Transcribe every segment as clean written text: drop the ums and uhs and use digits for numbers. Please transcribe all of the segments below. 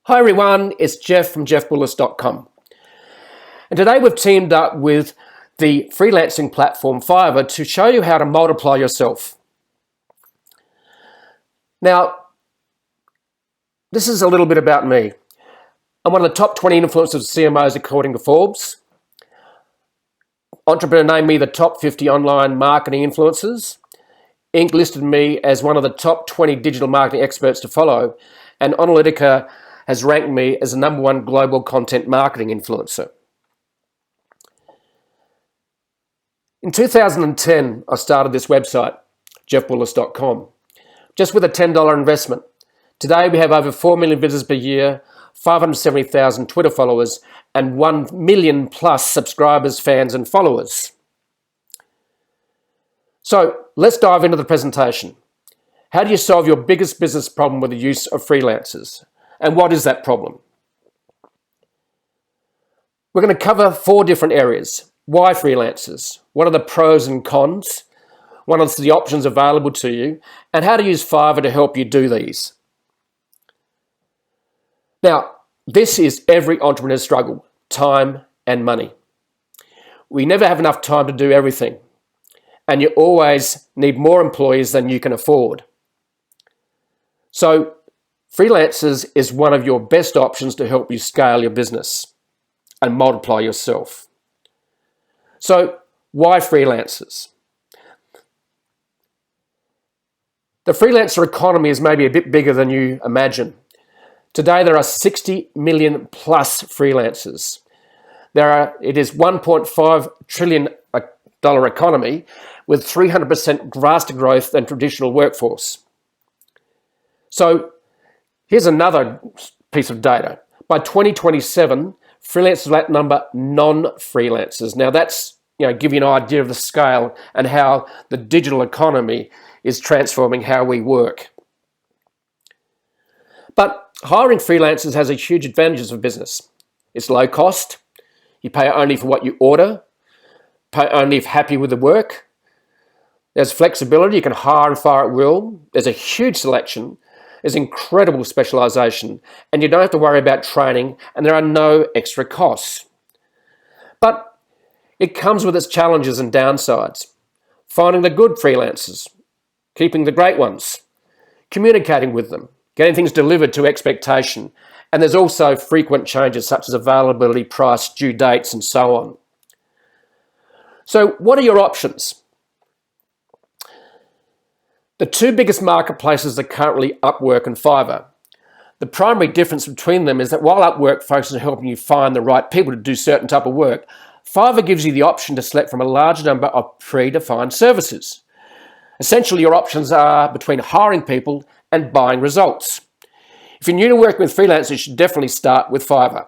Hi everyone, it's Jeff from jeffbottomless.com. And today we've teamed up with the freelancing platform Fiverr to show you how to multiply yourself. Now, this is a little bit about me. I'm one of the top 20 influencers CMOs according to Forbes. Entrepreneur named me the top 50 online marketing influencers. Inc. listed me as one of the top 20 digital marketing experts to follow, and Analytica has ranked me as the #1 global content marketing influencer. In 2010, I started this website, jeffbottomless.com, just with a $10 investment. Today, we have over 4 million visitors per year, 570,000 Twitter followers, and 1 million plus subscribers, fans, and followers. So let's dive into the presentation. How do you solve your biggest business problem with the use of freelancers? And what is that problem? We're going to cover 4 different areas. Why freelancers? What are the pros and cons? What are the options available to you? And how to use Fiverr to help you do these. Now, this is every entrepreneur's struggle, time and money. We never have enough time to do everything, and you always need more employees than you can afford. So, freelancers is one of your best options to help you scale your business and multiply yourself. So, why freelancers? The freelancer economy is maybe a bit bigger than you imagine. Today, there are 60 million plus freelancers. It is $1.5 trillion economy with 300% faster growth than traditional workforce. So here's another piece of data. By 2027, freelancers will outnumber non-freelancers. Now that's, give you an idea of the scale and how the digital economy is transforming how we work. But hiring freelancers has a huge advantages for business. It's low cost. You pay only for what you order. Pay only if happy with the work. There's flexibility. You can hire and fire at will. There's a huge selection. There's incredible specialization, and you don't have to worry about training, and there are no extra costs. But it comes with its challenges and downsides. Finding the good freelancers, keeping the great ones, communicating with them, getting things delivered to expectation, and there's also frequent changes such as availability, price, due dates, and so on. So what are your options? The 2 biggest marketplaces are currently Upwork and Fiverr. The primary difference between them is that while Upwork focuses on helping you find the right people to do certain type of work, Fiverr gives you the option to select from a large number of predefined services. Essentially, your options are between hiring people and buying results. If you're new to working with freelancers, you should definitely start with Fiverr.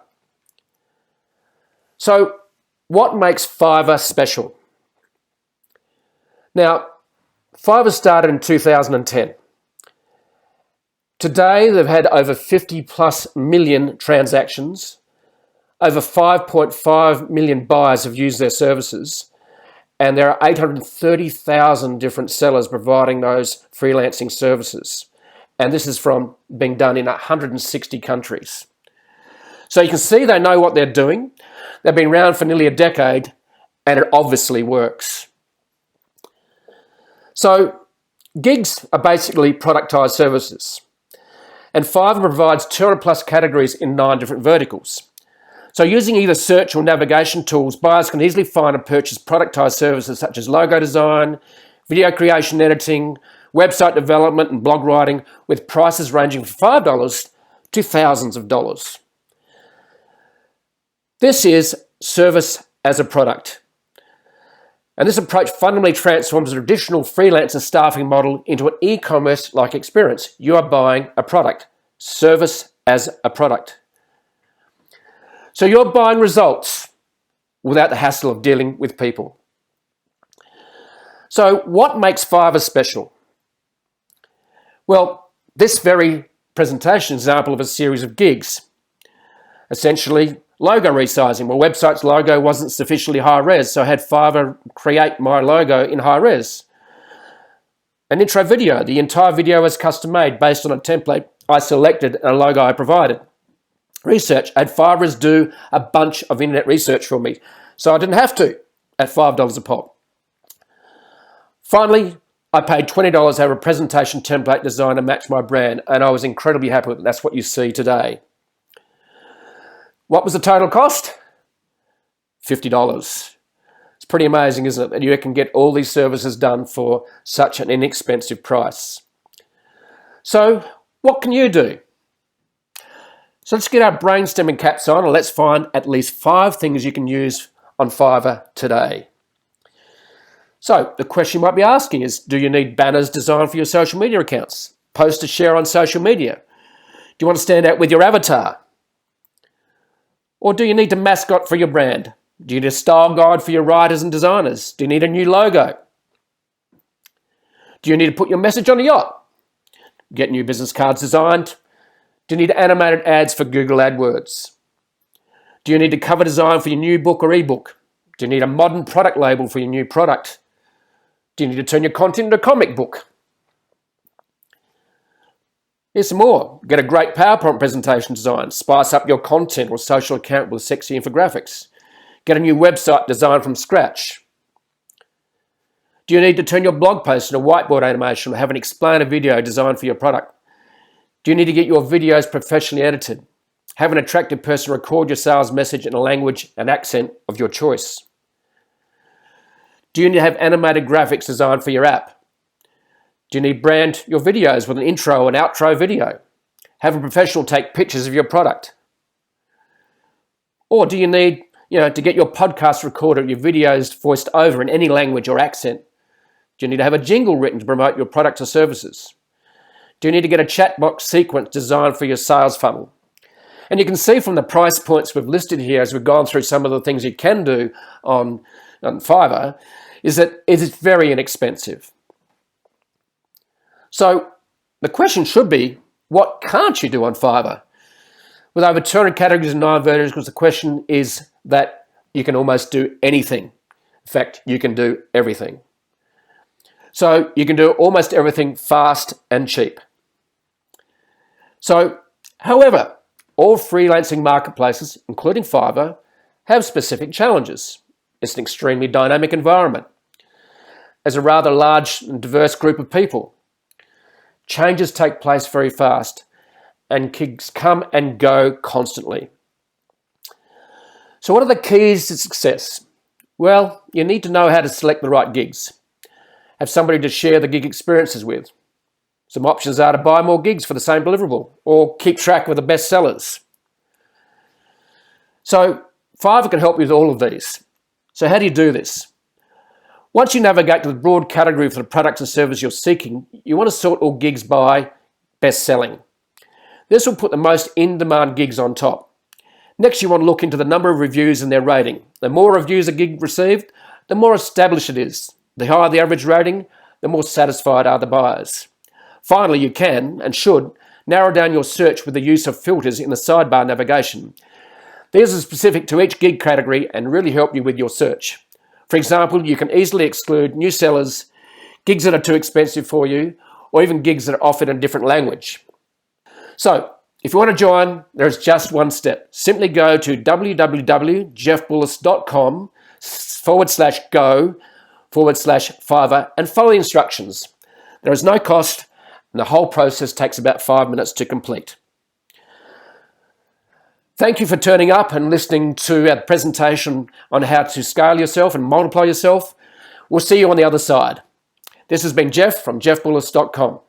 So, what makes Fiverr special? Now, Fiverr started in 2010. Today, they've had over 50 plus million transactions. Over 5.5 million buyers have used their services. And there are 830,000 different sellers providing those freelancing services. And this is from being done in 160 countries. So you can see they know what they're doing. They've been around for nearly a decade, and it obviously works. So gigs are basically productized services. And Fiverr provides 200 plus categories in 9 different verticals. So using either search or navigation tools, buyers can easily find and purchase productized services such as logo design, video creation editing, website development and blog writing, with prices ranging from $5 to thousands of dollars. This is service as a product. And this approach fundamentally transforms the traditional freelancer staffing model into an e-commerce-like experience. You are buying a product, service as a product. So you're buying results without the hassle of dealing with people. So what makes Fiverr special? Well, this very presentation is an example of a series of gigs. Essentially, logo resizing. My website's logo wasn't sufficiently high res, so I had Fiverr create my logo in high res. An intro video. The entire video was custom made based on a template I selected and a logo I provided. research. I had Fiverr's do a bunch of internet research for me, so I didn't have to at $5 a pop. Finally, I paid $20 to have a presentation template designed to match my brand, and I was incredibly happy with it. That's what you see today. What was the total cost? $50. It's pretty amazing, isn't it, that you can get all these services done for such an inexpensive price. So, what can you do? So let's get our brainstorming caps on and let's find at least 5 things you can use on Fiverr today. So the question you might be asking is, do you need banners designed for your social media accounts? Post to share on social media? Do you want to stand out with your avatar? Or do you need a mascot for your brand? Do you need a style guide for your writers and designers? Do you need a new logo? Do you need to put your message on a yacht? Get new business cards designed? Do you need animated ads for Google AdWords? Do you need a cover design for your new book or ebook? Do you need a modern product label for your new product? Do you need to turn your content into a comic book? Here's some more. Get a great PowerPoint presentation design. Spice up your content or social account with sexy infographics. Get a new website designed from scratch. Do you need to turn your blog post into a whiteboard animation or have an explainer video designed for your product? Do you need to get your videos professionally edited? Have an attractive person record your sales message in a language and accent of your choice? Do you need to have animated graphics designed for your app? Do you need to brand your videos with an intro and outro video? Have a professional take pictures of your product? Or do you need, to get your podcast recorded, your videos voiced over in any language or accent? Do you need to have a jingle written to promote your products or services? Do you need to get a chat box sequence designed for your sales funnel? And you can see from the price points we've listed here as we've gone through some of the things you can do on Fiverr, is that it is very inexpensive. So the question should be, what can't you do on Fiverr? With over 200 categories and 9 verticals, the question is that you can almost do anything. In fact, you can do everything. So you can do almost everything fast and cheap. So, however, all freelancing marketplaces, including Fiverr, have specific challenges. It's an extremely dynamic environment. As a rather large and diverse group of people, changes take place very fast and gigs come and go constantly. So what are the keys to success? Well, you need to know how to select the right gigs. Have somebody to share the gig experiences with. Some options are to buy more gigs for the same deliverable or keep track with the best sellers. So Fiverr can help you with all of these. So how do you do this? Once you navigate to the broad category for the products and services you're seeking, you want to sort all gigs by best selling. This will put the most in-demand gigs on top. Next, you want to look into the number of reviews and their rating. The more reviews a gig received, the more established it is. The higher the average rating, the more satisfied are the buyers. Finally, you can, and should, narrow down your search with the use of filters in the sidebar navigation. These are specific to each gig category and really help you with your search. For example, you can easily exclude new sellers, gigs that are too expensive for you, or even gigs that are offered in a different language. So, if you want to join, there is just one step. Simply go to www.jeffbullis.com/go/Fiverr and follow the instructions. There is no cost, and the whole process takes about 5 minutes to complete. Thank you for turning up and listening to our presentation on how to scale yourself and multiply yourself. We'll see you on the other side. This has been Jeff from jeffbullis.com.